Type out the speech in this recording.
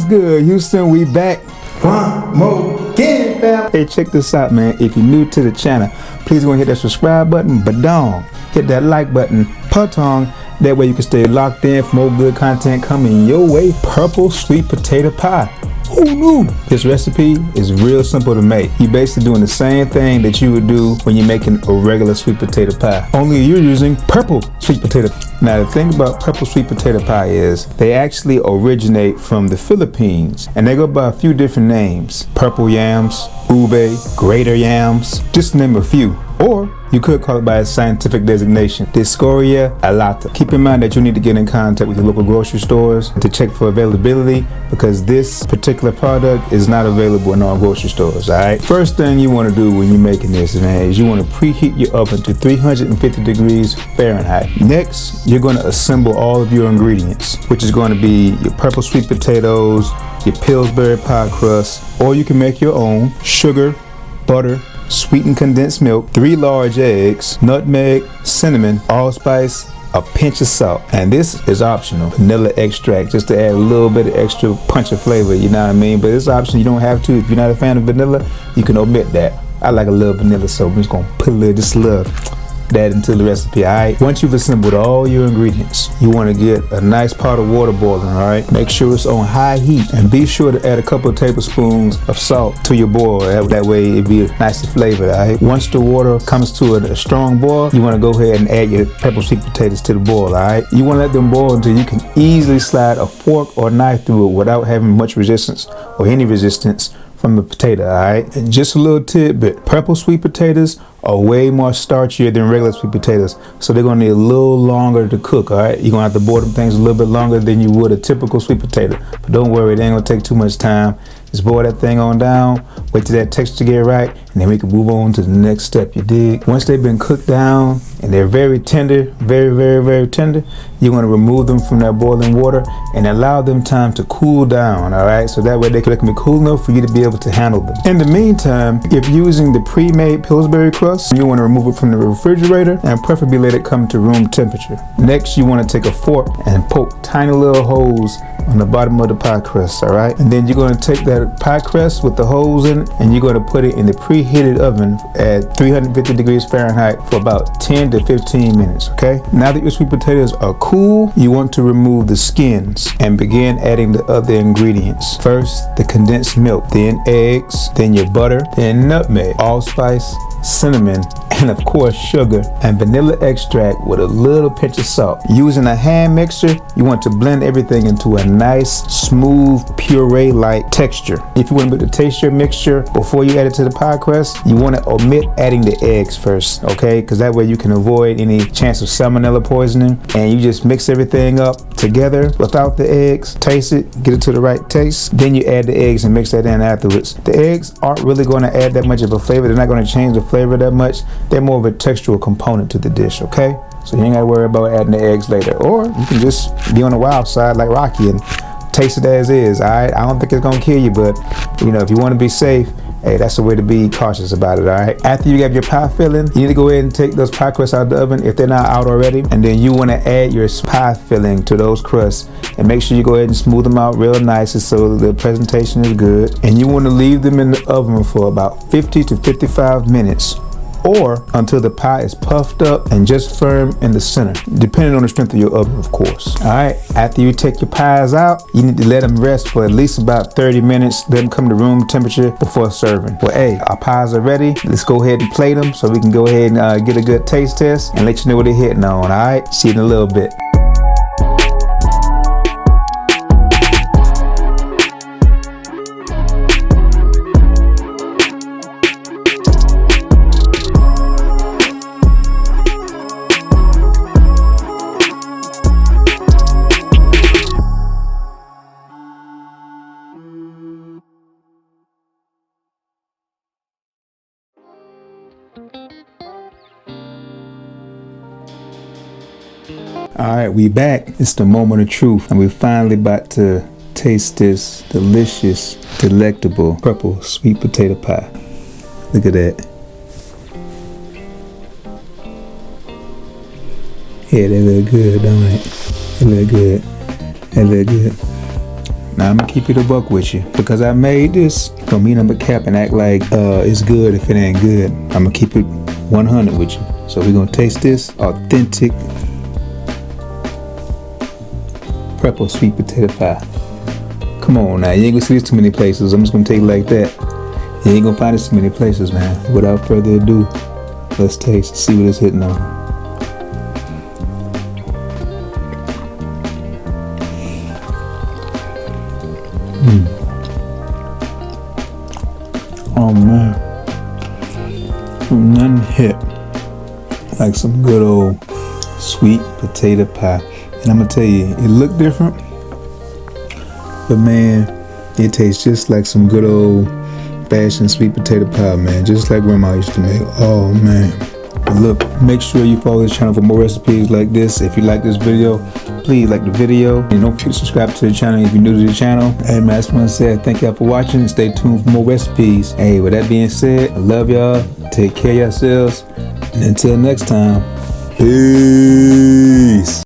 What's good, Houston? We back. One more again, fam. Hey, check this out, man. If you're new to the channel, please go and hit that subscribe button. Badong. Hit that like button. Patong. That way you can stay locked in for more good content coming your way. Purple sweet potato pie. Who knew? This recipe is real simple to make. You're basically doing the same thing that you would do when you're making a regular sweet potato pie. Only you're using purple sweet potato. Now the thing about purple sweet potato pie is they actually originate from the Philippines and they go by a few different names. Purple yams, ube, greater yams, just to name a few. Or you could call it by its scientific designation, Dioscorea alata. Keep in mind that you need to get in contact with your local grocery stores to check for availability because this particular product is not available in all grocery stores, alright? First thing you want to do when you're making this, man, is you want to preheat your oven to 350 degrees Fahrenheit. Next, you're going to assemble all of your ingredients, which is going to be your purple sweet potatoes, your Pillsbury Pie Crust, or you can make your own, sugar, butter, sweetened condensed milk, 3 large eggs, nutmeg, cinnamon, allspice, a pinch of salt, and this is optional. Vanilla extract, just to add a little bit of extra punch of flavor, you know what I mean? But it's optional, you don't have to. If you're not a fan of vanilla, you can omit that. I like a little vanilla, so I'm just gonna put a little, just a little that into the recipe, alright? Once you've assembled all your ingredients, you want to get a nice pot of water boiling, alright? Make sure it's on high heat and be sure to add a couple of tablespoons of salt to your boil. That way it'll be nice and flavored, alright? Once the water comes to a strong boil, you want to go ahead and add your purple sweet potatoes to the boil, alright? You want to let them boil until you can easily slide a fork or knife through it without having much resistance or any resistance from the potato, alright? And just a little tidbit, purple sweet potatoes are way more starchier than regular sweet potatoes, so they're gonna need a little longer to cook, alright? You're gonna have to boil them things a little bit longer than you would a typical sweet potato. But don't worry, it ain't gonna take too much time. Just boil that thing on down, wait till that texture get right, and then we can move on to the next step, you dig? Once they've been cooked down and they're very tender, very tender, you're gonna remove them from that boiling water and allow them time to cool down, alright? So that way they can be cool enough for you to be able to handle them. In the meantime, if you're using the pre-made Pillsbury crust, you wanna remove it from the refrigerator and preferably let it come to room temperature. Next, you wanna take a fork and poke tiny little holes on the bottom of the pie crust, alright? And then you're gonna take that pie crust with the holes in it and you're going to put it in the preheated oven at 350 degrees Fahrenheit for about 10 to 15 minutes, okay? Now that your sweet potatoes are cool, you want to remove the skins and begin adding the other ingredients. First, the condensed milk, then eggs, then your butter, then nutmeg, allspice, cinnamon, and of course sugar and vanilla extract with a little pinch of salt. Using a hand mixer, you want to blend everything into a nice, smooth, puree-like texture. If you want to be able to taste your mixture before you add it to the pie crust, you want to omit adding the eggs first, okay? Because that way you can avoid any chance of salmonella poisoning. And you just mix everything up together without the eggs, taste it, get it to the right taste. Then you add the eggs and mix that in afterwards. The eggs aren't really going to add that much of a flavor. They're not going to change the flavor that much. They're more of a textural component to the dish, okay? So you ain't gotta worry about adding the eggs later. Or you can just be on the wild side like Rocky and taste it as is, alright? I don't think it's gonna kill you, but you know, if you wanna be safe, hey, that's the way to be cautious about it, alright? After you have your pie filling, you need to go ahead and take those pie crusts out of the oven if they're not out already. And then you wanna add your pie filling to those crusts and make sure you go ahead and smooth them out real nice so the presentation is good. And you wanna leave them in the oven for about 50 to 55 minutes. Or until the pie is puffed up and just firm in the center, depending on the strength of your oven, of course. All right, after you take your pies out, you need to let them rest for at least about 30 minutes, let them come to room temperature before serving. Well, hey, our pies are ready. Let's go ahead and plate them so we can go ahead and get a good taste test and let you know what they're hitting on, all right? See you in a little bit. All right, we back. It's the moment of truth, and we're finally about to taste this delicious, delectable purple sweet potato pie. Look at that. Yeah, they look good, don't it? They look good. They look good. Now I'm gonna keep it a buck with you. Because I made this, don't mean I'm a cap and act like it's good if it ain't good. I'm gonna keep it 100 with you. So we're gonna taste this authentic purple sweet potato pie. Come on now, you ain't gonna see this too many places. I'm just gonna take it like that. You ain't gonna find this too many places, man. Without further ado, let's taste, see what it's hitting on. Oh man, nothing hit like some good old sweet potato pie. And I'm gonna tell you, it looked different, but man, it tastes just like some good old fashioned sweet potato pie, man, just like grandma used to make. Oh man. Look, make sure you follow this channel for more recipes like this. If you like this video, please like the video and don't forget to subscribe to the channel if you're new to the channel. Hey man, I just want to say thank y'all for watching and stay tuned for more recipes. Hey, with that being said, I love y'all, take care of yourselves, and until next time, peace.